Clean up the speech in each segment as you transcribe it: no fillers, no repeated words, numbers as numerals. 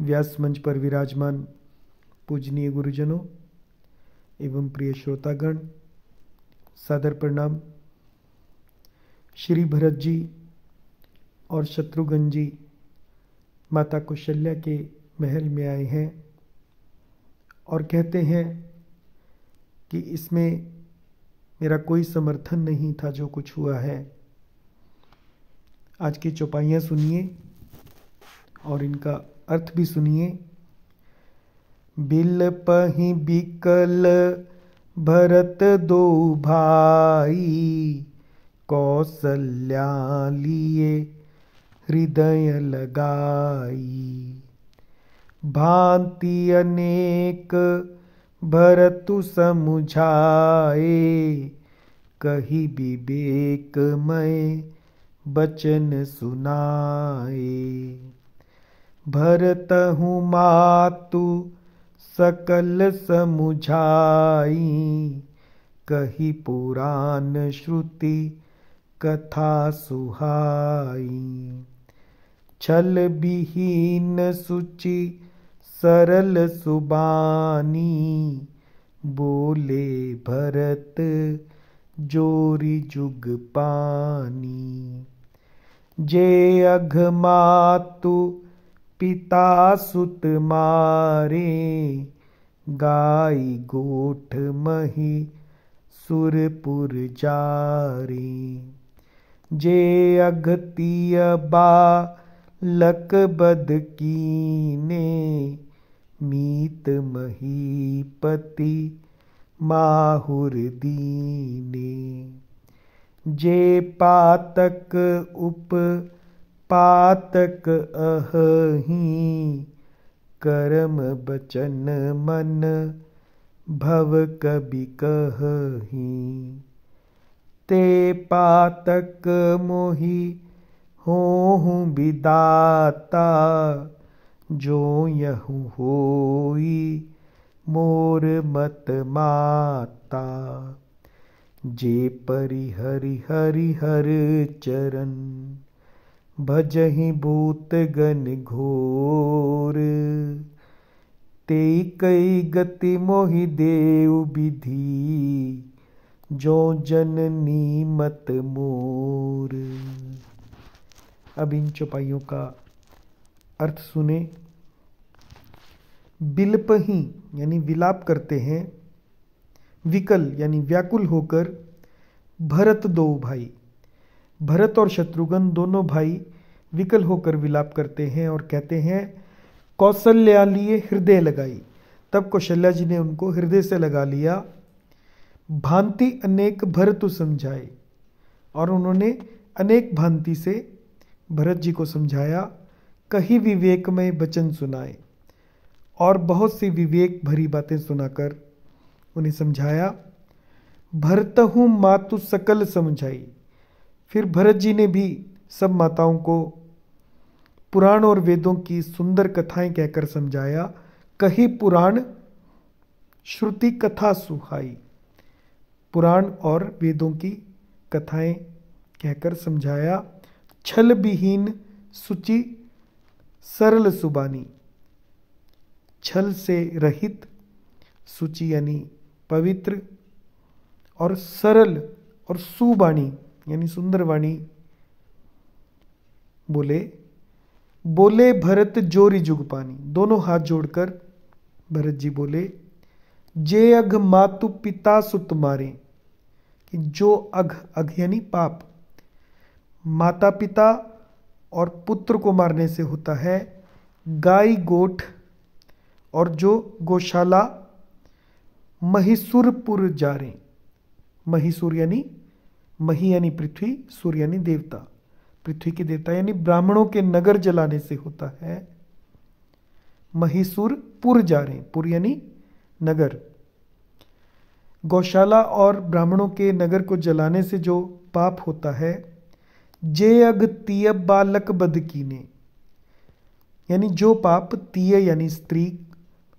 व्यास मंच पर विराजमान पूजनीय गुरुजनों एवं प्रिय श्रोतागण, सादर प्रणाम। श्री भरत जी और शत्रुघ्न जी माता कौशल्या के महल में आए हैं और कहते हैं कि इसमें मेरा कोई समर्थन नहीं था जो कुछ हुआ है। आज की चौपाइयाँ सुनिए और इनका अर्थ भी सुनिए। बिलपहि बिकल भरत दो भाई, कौसल्या लिए हृदय लगाई। भांति अनेक भरतु समुझाए, कही विवेकमय बचन सुनाए। भरतहु मातु सकल समुझाई, कही पुराण श्रुति कथा सुहाई। छल विहीन सुचि सरल सुबानी, बोले भरत जोरी जुग पानी। जे अघ मातु पिता सुत मारे, गाई गोठ मही सुरपुर जारे। जे अघतिय बालक बद कीने, मीत महीपति माहुर दीने। जे पातक उप पातक अहहीं, करम बचन मन भव कबि कहहीं। ते पातक मोहि होहु विदाता, जो यहु होई मोर मत माता। जे परि हरि हरि हर चरण, भजहि भूत गण घोर। ते कई गति मोहि देव विधि, जो जननी मत मोर। अब इन चौपाइयों का अर्थ सुने। बिलपहि यानी विलाप करते हैं, विकल यानी व्याकुल होकर, भरत दो भाई, भरत और शत्रुघ्न दोनों भाई विकल होकर विलाप करते हैं और कहते हैं कौशल्या लिए हृदय लगाई। तब कौशल्या जी ने उनको हृदय से लगा लिया। भांति अनेक भरतु समझाए, और उन्होंने अनेक भांति से भरत जी को समझाया। कही विवेकमय वचन सुनाए, और बहुत सी विवेक भरी बातें सुनाकर उन्हें समझाया। भरतहु मातु सकल समझाई, फिर भरत जी ने भी सब माताओं को पुराण और वेदों की सुंदर कथाएं कहकर समझाया। कही पुराण श्रुति कथा सुहाई, पुराण और वेदों की कथाएं कहकर समझाया। छल विहीन सुचि सरल सुबानी, छल से रहित, सुचि यानी पवित्र, और सरल और सुबाणी यानी सुंदर वाणी बोले। बोले भरत जोरी जुग पानी, दोनों हाथ जोड़कर भरत जी बोले। जे अघ मातु पिता सुत मारे, कि जो अघ, अघ यानी पाप, माता पिता और पुत्र को मारने से होता है। गाय गोठ और जो गौशाला, महिसुरपुर जारे, महिसुर यानी मही यानी पृथ्वी, सूर्य यानी देवता, पृथ्वी के देवता यानी ब्राह्मणों के नगर जलाने से होता है। महिसुर पुर जारे, पुर यानी नगर। गौशाला और ब्राह्मणों के नगर को जलाने से जो पाप होता है। जे अग तीय बालक बद कीने, यानी जो पाप तीय यानी स्त्री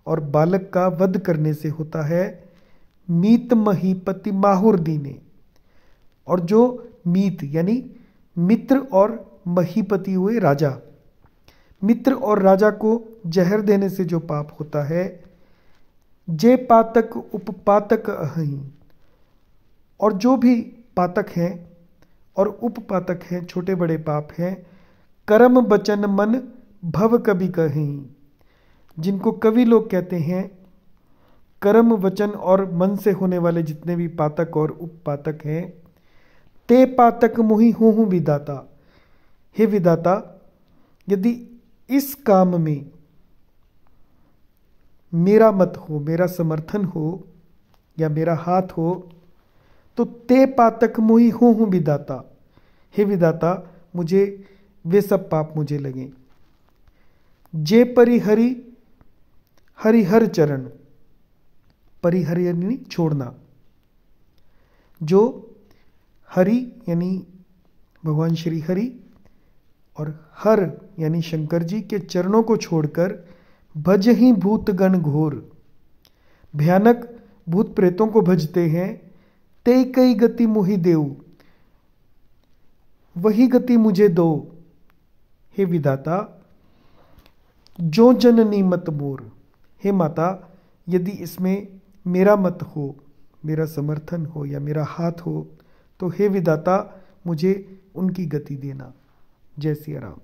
और बालक का वध करने से होता है। मीत महीपति माहुर दीने, और जो मीत यानी मित्र और महीपति हुए राजा। मित्र और राजा को जहर देने से जो पाप होता है, जे पातक उपपातक अहि, और जो भी पातक हैं और उपपातक हैं, छोटे बड़े पाप हैं, कर्म बचन मन भव कभी कहीं, जिनको कवि लोग कहते हैं कर्म वचन और मन से होने वाले जितने भी पातक और उपपातक हैं, ते पातक मुहि हूँ विदाता। हे विदाता, यदि इस काम में मेरा मत हो, मेरा समर्थन हो या मेरा हाथ हो, तो ते पातक मुहि हूँ विदाता। हे विदाता, मुझे वे सब पाप मुझे लगें। जे परिहरि हरिहर चरण, परिहर यानी छोड़ना, जो हरि यानी भगवान श्री हरि और हर यानी शंकर जी के चरणों को छोड़कर भज ही भूतगण घोर, भयानक भूत प्रेतों को भजते हैं, ते कई गति मुहि देऊ, वही गति मुझे दो। हे विधाता, जो जननी मत मोर। हे माता, यदि इसमें मेरा मत हो, मेरा समर्थन हो या मेरा हाथ हो, तो हे विधाता, मुझे उनकी गति देना। जय सिया राम।